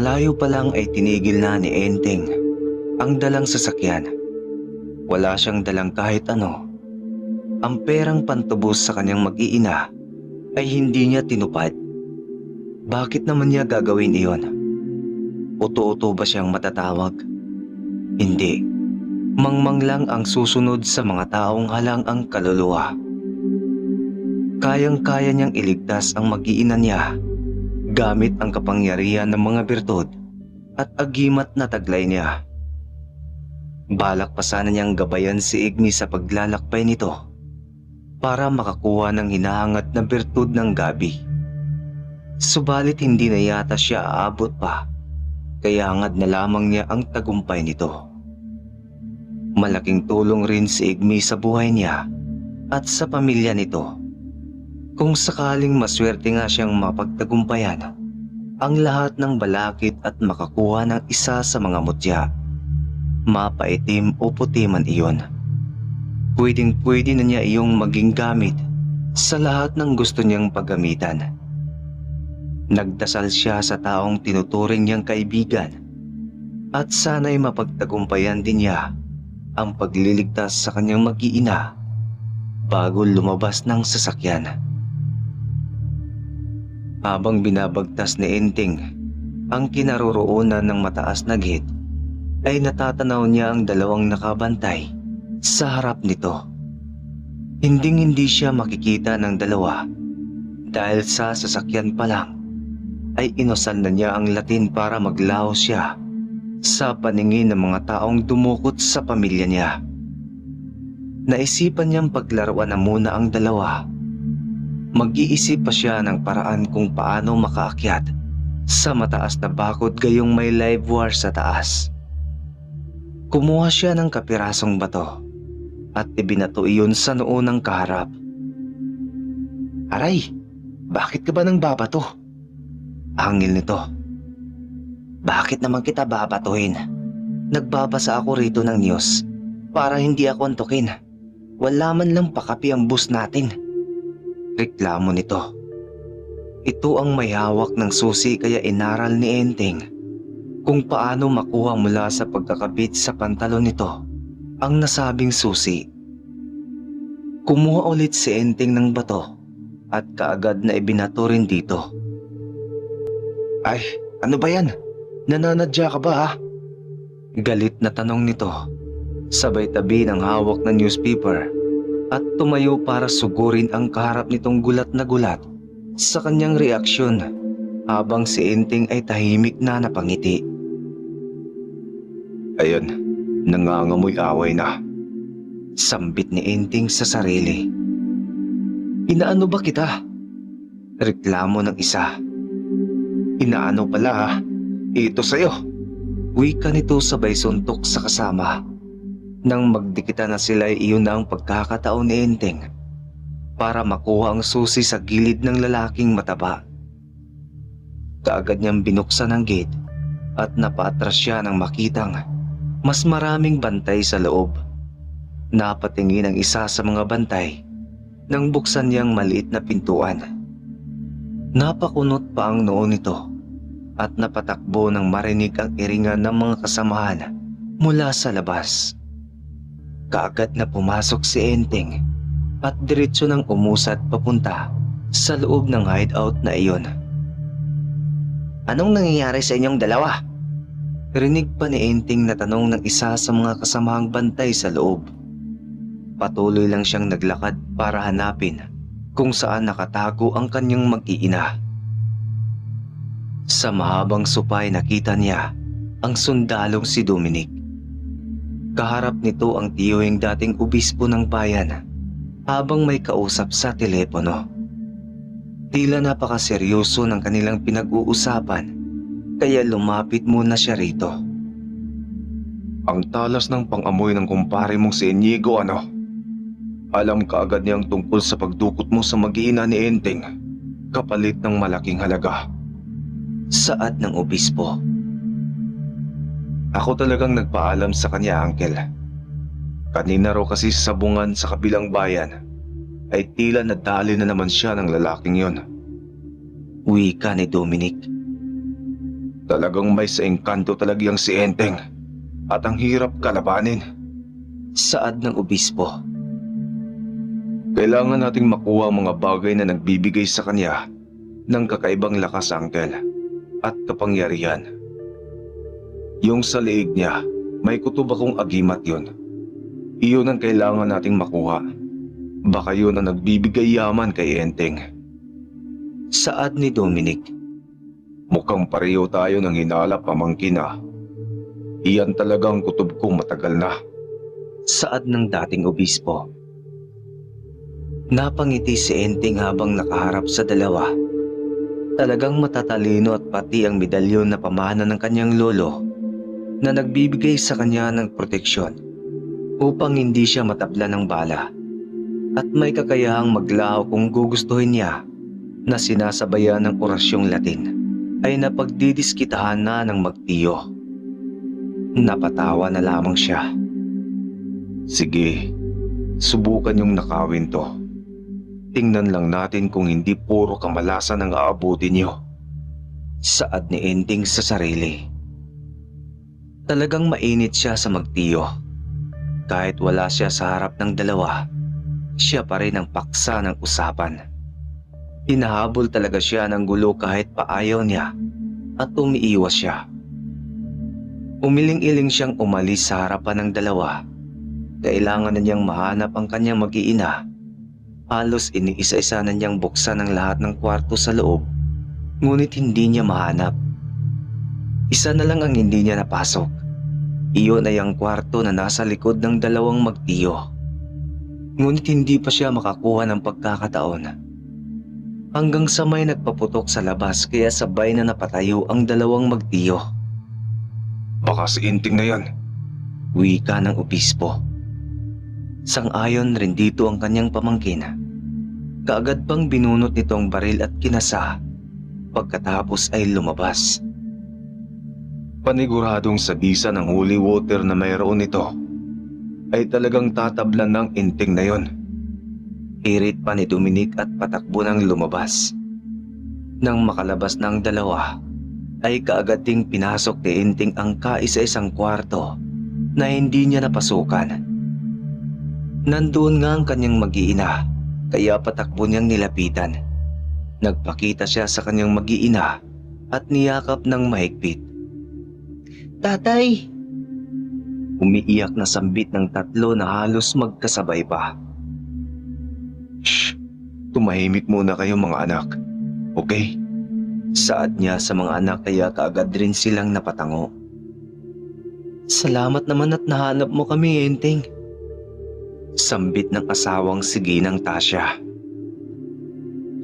Malayo pa lang ay tinigil na ni Enteng ang dalang sasakyan. Wala siyang dalang kahit ano. Ang perang pantubos sa kanyang mag-iina ay hindi niya tinupad. Bakit naman niya gagawin iyon? Uto-uto ba siyang matatawag? Hindi. Mangmang lang ang susunod sa mga taong halang ang kaluluwa. Kayang-kaya niyang iligtas ang mag-iina niya gamit ang kapangyarihan ng mga birtud at agimat na taglay niya. Balak pa sana niyang gabayan si Igni sa paglalakbay nito para makakuha ng hinahangad na birtud ng gabi. Subalit hindi na yata siya aabot pa, kaya hangad na lamang niya ang tagumpay nito. Malaking tulong rin si Igmi sa buhay niya at sa pamilya nito. Kung sakaling maswerte nga siyang mapagtagumpayan ang lahat ng balakid at makakuha ng isa sa mga mutya, mapaitim o puti man iyon, pwedeng-pwede na niya iyong maging gamit sa lahat ng gusto niyang paggamitan. Nagdasal siya sa taong tinuturing niyang kaibigan at sana'y mapagtagumpayan din niya ang pagliligtas sa kanyang mag-iina bago lumabas ng sasakyan. Habang binabagtas ni Enteng ang kinaroroonan ng mataas na gate, ay natatanaw niya ang dalawang nakabantay sa harap nito. Hinding-hindi siya makikita ng dalawa dahil sa sasakyan pa lang ay inusal na niya ang latin para maglaho siya sa paningin ng mga taong dumukot sa pamilya niya. Naisipan niyang paglaruan na muna ang dalawa. Mag-iisip pa siya ng paraan kung paano makaakyat sa mataas na bakod gayong may live wire sa taas. Kumuha siya ng kapirasong bato at ibinato iyon sa noo ng kaharap. "Aray, bakit ka ba nang babato?" Hangil nito. "Bakit naman kita babatuhin? Nagbabasa ako rito ng news para hindi ako antukin. Wala man lang pakapi ang bus natin." Reklamo nito. Ito ang may hawak ng susi kaya inaral ni Enteng kung paano makuha mula sa pagkakabit sa pantalon nito ang nasabing susi. Kumuha ulit si Enteng ng bato at kaagad na ibinato rin dito. "Ay, ano ba yan? Nananadya ka ba ha?" Galit na tanong nito, sabay tabi ng hawak na newspaper at tumayo para sugurin ang kaharap nitong gulat na gulat sa kanyang reaksyon habang si Enteng ay tahimik na napangiti. "Ayun, nangangamoy away na," sambit ni Enteng sa sarili. "Inaano ba kita?" Reklamo ng isa. "Inaano pala ha? Ito sa'yo." Wika nito sabay suntok sa kasama. Nang magdikita na sila ay iyon na ang pagkakataon ni Enteng para makuha ang susi sa gilid ng lalaking mataba. Kaagad niyang binuksan ang gate at napaatras siya nang makitang mas maraming bantay sa loob. Napatingin ang isa sa mga bantay nang buksan niyang maliit na pintuan. Napakunot pa ang noo nito at napatakbo nang marinig ang iringan ng mga kasamahan mula sa labas. Kaagad na pumasok si Enteng at diretso nang umusad papunta sa loob ng hideout na iyon. "Anong nangyayari sa inyong dalawa?" Rinig pa ni Enteng na tanong ng isa sa mga kasamahang bantay sa loob. Patuloy lang siyang naglakad para hanapin kung saan nakatago ang kanyang mag-iina. Sa mahabang supay nakita niya ang sundalong si Dominic. Kaharap nito ang tiyuhing dating obispo ng bayan habang may kausap sa telepono. Tila napakaseryoso ng kanilang pinag-uusapan kaya lumapit muna siya rito. "Ang talas ng pang-amoy ng kumpare mong si Inigo ano? Alam kaagad niyang tungkol sa pagdukot mo sa mag-iina ni Enteng kapalit ng malaking halaga." Saad ng obispo. "Ako talagang nagpaalam sa kanya, Uncle. Kanina raw kasi sa sabungan sa kabilang bayan ay tila nadali na naman siya ng lalaking yon." Wika ni Dominic. Talagang may sa engkanto talagang si Enteng at ang hirap kalabanin. Saad ng obispo. Kailangan nating makuha ang mga bagay na nagbibigay sa kanya ng kakaibang lakas, Uncle, at kapangyarihan. Yung sa liig niya, may kutob akong agimat yun. Iyon ang kailangan nating makuha. Baka yun ang nagbibigay yaman kay Enteng. Saad ni Dominic. Mukhang pareho tayo ng hinala, pamangkin ah. Iyan talagang kutob kong matagal na. Saad ng dating obispo. Napangiti si Enteng habang nakaharap sa dalawa. Talagang matatalino at pati ang medalyon na pamana ng kanyang lolo na nagbibigay sa kanya ng proteksyon upang hindi siya matabla ng bala at may kakayahang maglaho kung gugustuhin niya na sinasabayan ng orasyong Latin ay napagdidiskitahan na ng magtiyo. Napatawa na lamang siya. Sige, subukan yung nakawin to. Tingnan lang natin kung hindi puro kamalasan ang aabutin niyo. Saad ni Enteng sa sarili. Talagang mainit siya sa magtiyo. Kahit wala siya sa harap ng dalawa, siya pa rin ang paksa ng usapan. Hinahabol talaga siya ng gulo kahit paayaw niya at umiiwas siya. Umiling-iling siyang umalis sa harapan ng dalawa. Kailangan na niyang mahanap ang kanyang mag-iina. Halos iniisa-isa na niyang buksan ang lahat ng kwarto sa loob, ngunit hindi niya mahanap. Isa na lang ang hindi niya napasok. Iyon ay ang kwarto na nasa likod ng dalawang magtiyo. Ngunit hindi pa siya makakuha ng pagkakataon. Hanggang sa may nagpaputok sa labas kaya sabay na napatayo ang dalawang magtiyo. Baka si Enteng na yan. Wika ng obispo. Sang-ayon rin dito ang kanyang pamangkin. Kaagad pang binunot nito ang baril at kinasa. Pagkatapos ay lumabas. Paniguradong sa bisa ng holy water na mayroon nito ay talagang tatablan ng Enteng na yon. Hirit pa ni Dominic at patakbo ng lumabas. Nang makalabas ng dalawa, ay kaagad ding pinasok ni Enteng ang kaisa-isang kwarto na hindi niya napasukan. Nandoon nga ang kanyang mag-iina, kaya patakbo niyang nilapitan. Nagpakita siya sa kanyang mag-iina at niyakap ng mahigpit. "Tatay!" Umiiyak na sambit ng tatlo na halos magkasabay pa. Shh! Tumahimik muna kayo mga anak. Okay? Saad niya sa mga anak kaya kaagad rin silang napatango. "Salamat naman at nahanap mo kami, Enteng." Sambit ng asawang si Ginang Tasya.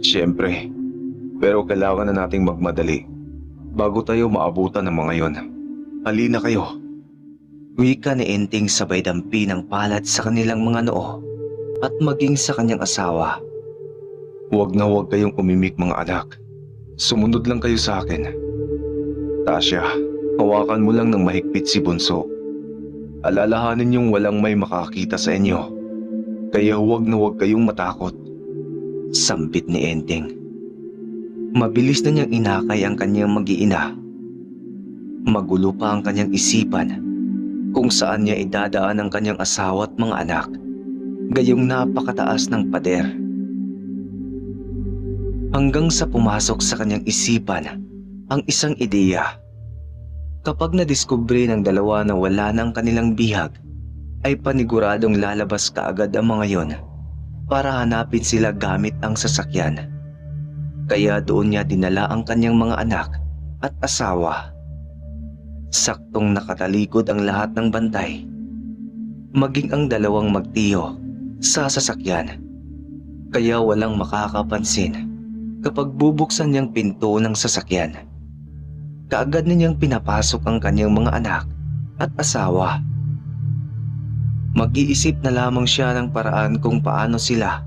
Siyempre. Pero kailangan na nating magmadali bago tayo maabutan ng mga yon. Halina kayo. Wika ni Enteng sabay dampi ng palad sa kanilang mga noo at maging sa kanyang asawa. Huwag na huwag kayong umimik mga anak. Sumunod lang kayo sa akin. Tasya, hawakan mo lang ng mahigpit si Bunso. Alalahanin niyong walang may makakita sa inyo. Kaya huwag na huwag kayong matakot. Sambit ni Enteng. Mabilis na niyang inakay ang kanyang mag-iina. Magulo pa ang kanyang isipan kung saan niya idadaan ang kanyang asawa at mga anak, gayong napakataas ng pader. Hanggang sa pumasok sa kanyang isipan ang isang ideya. Kapag nadiskubre ng dalawa na wala na ang kanilang bihag, ay paniguradong lalabas kaagad ang mga yon para hanapin sila gamit ang sasakyan. Kaya doon niya dinala ang kanyang mga anak at asawa. Saktong nakatalikod ang lahat ng bantay, maging ang dalawang magtiyo sa sasakyan. Kaya walang makakapansin kapag bubuksan niyang pinto ng sasakyan. Kaagad niyang pinapasok ang kanyang mga anak at asawa. Mag-iisip na lamang siya ng paraan kung paano sila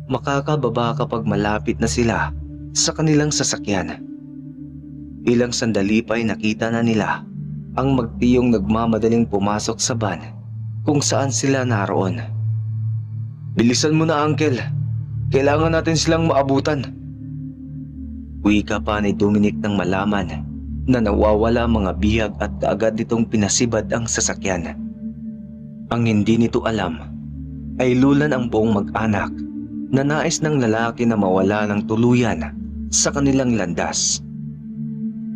makakababa kapag malapit na sila sa kanilang sasakyan. Ilang sandali pa ay nakita na nila ang magtiyong nagmamadaling pumasok sa van kung saan sila naroon. Bilisan mo na, Uncle. Kailangan natin silang maabutan. Wika pa ni Dominic nang malaman na nawawala mga bihag at kaagad nitong pinasibad ang sasakyan. Ang hindi nito alam ay lulan ang buong mag-anak na nais ng lalaki na mawala ng tuluyan sa kanilang landas.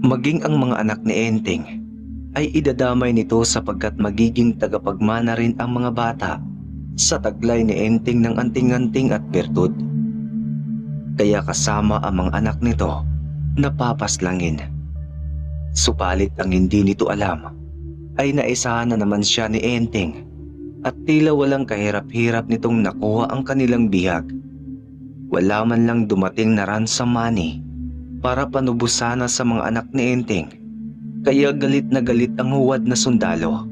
Maging ang mga anak ni Enteng ay idadamay nito sapagkat magiging tagapagmana rin ang mga bata sa taglay ni Enteng ng anting-anting at bertud. Kaya kasama ang mga anak nito na papaslangin. Supalit ang hindi nito alam ay naisahan na naman siya ni Enteng at tila walang kahirap-hirap nitong nakuha ang kanilang bihag. Wala man lang dumating na ransom money para panubusan sa mga anak ni Enteng, kaya galit na galit ang huwad na sundalo.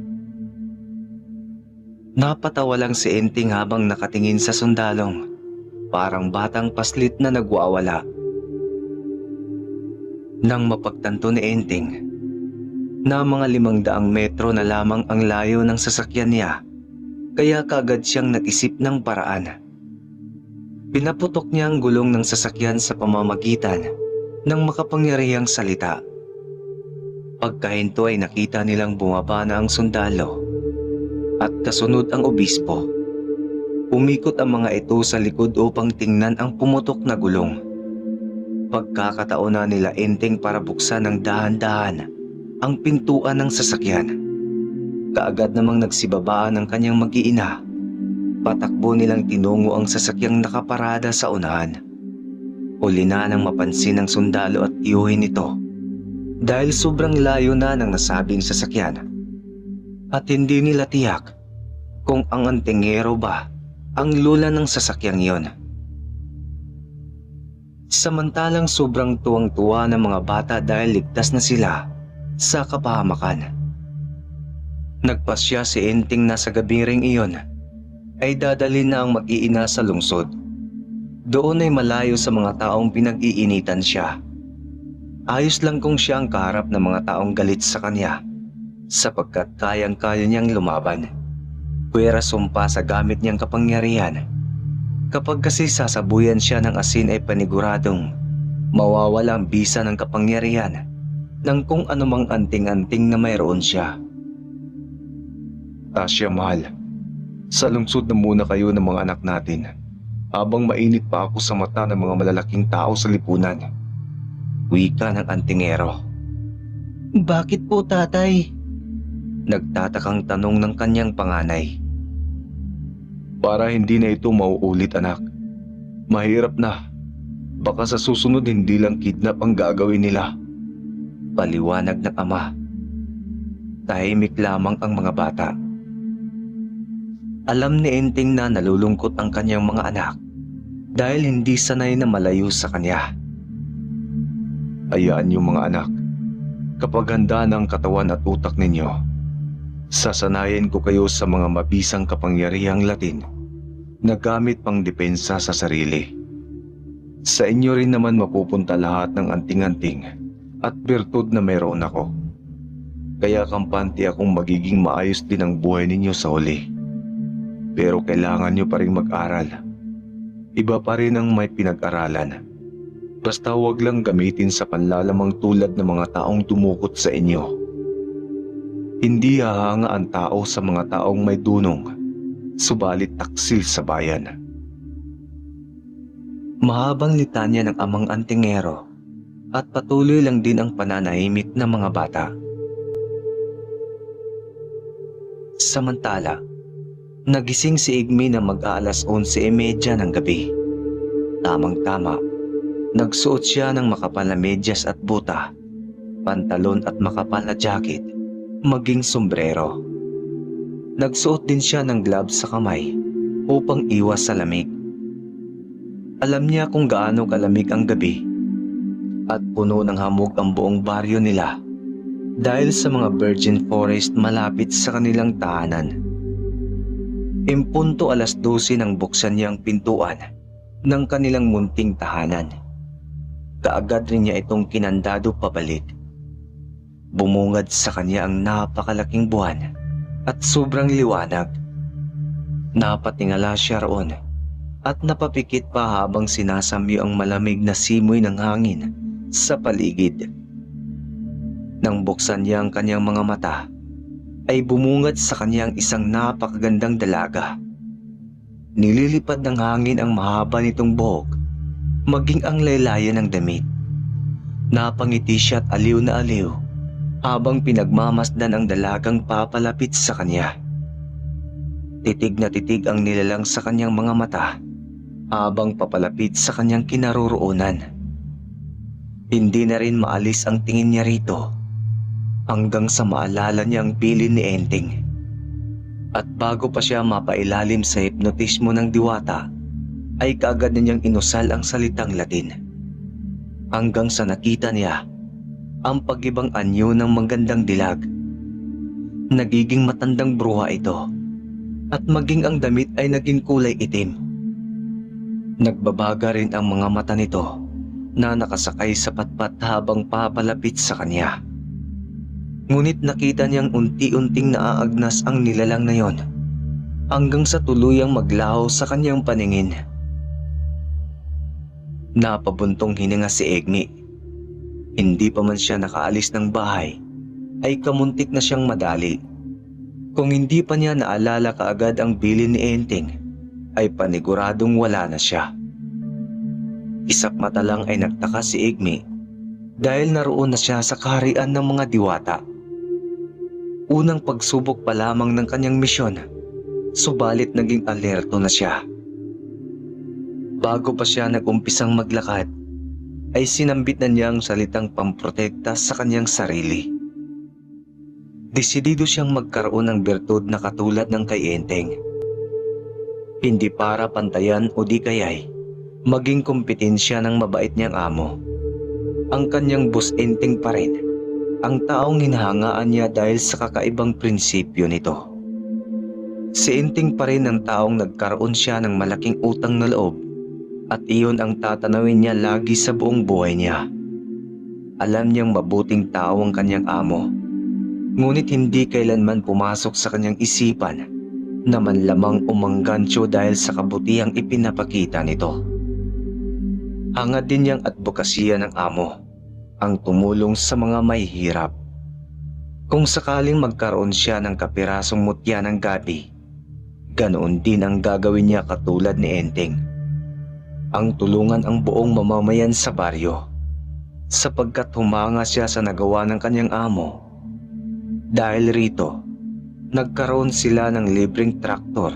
Napatawa lang si Enteng habang nakatingin sa sundalong, parang batang paslit na nagwawala. Nang mapagtanto ni Enteng na mga 500 metro na lamang ang layo ng sasakyan niya, kaya kagad siyang nag-isip ng paraan. Pinaputok niya ang gulong ng sasakyan sa pamamagitan ng makapangyarihang salita. Pagkahinto ay nakita nilang bumaba na ang sundalo at kasunod ang obispo. Umikot ang mga ito sa likod upang tingnan ang pumutok na gulong. Pagkakataon na nila Enteng para buksan ng dahan-dahan ang pintuan ng sasakyan. Kaagad namang nagsibabaan ng kanyang mag-iina. Patakbo nilang tinungo ang sasakyang nakaparada sa unahan. Uli na nang mapansin ng sundalo at tiyuhin nito dahil sobrang layo na ng nasabing sasakyan. At hindi nila tiyak kung ang antingero ba ang lula ng sasakyang iyon. Samantalang sobrang tuwang-tuwa ng mga bata dahil ligtas na sila sa kapahamakan. Nagpasya si Enteng na sa gabing ring iyon ay dadalhin na ang mag-iina sa lungsod. Doon ay malayo sa mga taong pinag-iinitan siya. Ayos lang kung siya ang kaharap ng mga taong galit sa kanya sapagkat kayang-kaya niyang lumaban. Puwera sumpa sa gamit niyang kapangyarihan. Kapag kasi sasabuyan siya ng asin ay paniguradong mawawala ang bisa ng kapangyarihan ng kung anumang anting-anting na mayroon siya. Tasya, mahal. Sa lungsod na muna kayo ng mga anak natin habang mainit pa ako sa mata ng mga malalaking tao sa lipunan. Wika ng antingero. Bakit po, tatay? Nagtatakang tanong ng kanyang panganay. Para hindi na ito mauulit, anak. Mahirap na. Baka sa susunod hindi lang kidnap ang gagawin nila. Paliwanag ng ama. Tahimik lamang ang mga bata. Alam ni Enteng na nalulungkot ang kanyang mga anak dahil hindi sanay na malayo sa kanya. Hayaan niyo mga anak. Kapag handa ng katawan at utak ninyo, sasanayin ko kayo sa mga mabisang kapangyarihang Latin na gamit pang depensa sa sarili. Sa inyo rin naman mapupunta lahat ng anting-anting at bertud na meron ako. Kaya kampante akong magiging maayos din ang buhay ninyo sa huli. Pero kailangan nyo pa rin mag-aral. Iba pa rin ang may pinag-aralan. Basta huwag lang gamitin sa panlalamang tulad ng mga taong dumukot sa inyo. Hindi hahanga ang tao sa mga taong may dunong, subalit taksil sa bayan. Mahabang litanya ng amang antingero at patuloy lang din ang pananahimik ng mga bata. Samantala, nagising si Igmi na mag-aalas 11:30 ng gabi. Tamang-tama, nagsuot siya ng makapal na medyas at buta, pantalon at makapal na jacket, maging sombrero. Nagsuot din siya ng gloves sa kamay upang iwas sa lamig. Alam niya kung gaano kalamig ang gabi at puno ng hamog ang buong baryo nila dahil sa mga virgin forest malapit sa kanilang tahanan. Impunto 12:00 nang buksan niya ang pintuan ng kanilang munting tahanan. Kaagad rin niya itong kinandado pabalik. Bumungad sa kanya ang napakalaking buwan at sobrang liwanag. Napatingala siya roon at napapikit pa habang sinasamyo ang malamig na simoy ng hangin sa paligid. Nang buksan niya ang kanyang mga mata, ay bumungad sa kanyang isang napakagandang dalaga. Nililipad ng hangin ang mahaba nitong buhok, maging ang laylayan ng damit. Napangiti siya at aliw na aliw habang pinagmamasdan ang dalagang papalapit sa kanya. Titig na titig ang nilalang sa kanyang mga mata habang papalapit sa kanyang kinaroroonan. Hindi na rin maalis ang tingin niya rito hanggang sa maalala niya ang bilin ni Enteng. At bago pa siya mapailalim sa hipnotismo ng diwata, ay kaagad na niyang inusal ang salitang Latin. Hanggang sa nakita niya ang pag-ibang anyo ng magandang dilag. Nagiging matandang bruha ito at maging ang damit ay naging kulay itim. Nagbabaga rin ang mga mata nito na nakasakay sa patpat habang papalapit sa kanya. Ngunit nakita niyang unti-unting naaagnas ang nilalang na yon hanggang sa tuluyang maglaho sa kanyang paningin. Napabuntong hininga si Egmi. Hindi pa man siya nakaalis ng bahay ay kamuntik na siyang madali. Kung hindi pa niya naalala kaagad ang bilin ni Enteng, ay paniguradong wala na siya. Isak mata lang ay nagtaka si Egmi dahil naroon na siya sa kaharian ng mga diwata. Unang pagsubok pa lamang ng kanyang misyon, subalit naging alerto na siya. Bago pa siya nag-umpisang maglakad, ay sinambit na niya ang salitang pamprotekta sa kanyang sarili. Desidido siyang magkaroon ng bertud na katulad ng kay Enteng. Hindi para pantayan o di kaya'y maging kompetensya ng mabait niyang amo. Ang kanyang boss Enteng pa rin ang taong hinahangaan niya dahil sa kakaibang prinsipyo nito. Si Enteng pa rin ang taong nagkaroon siya ng malaking utang na loob at iyon ang tatanawin niya lagi sa buong buhay niya. Alam niyang mabuting tao ang kanyang amo, ngunit hindi kailanman pumasok sa kanyang isipan na manlamang umanggancho dahil sa kabutihang ipinapakita nito. Hangad din niyang advokasya ng amo ang tumulong sa mga may hirap. Kung sakaling magkaroon siya ng kapirasong mutya ng gabi, ganoon din ang gagawin niya katulad ni Enteng. Ang tulungan ang buong mamamayan sa baryo sapagkat humanga siya sa nagawa ng kanyang amo. Dahil rito, nagkaroon sila ng libreng traktor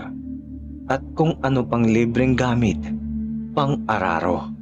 at kung ano pang libreng gamit, pang-araro.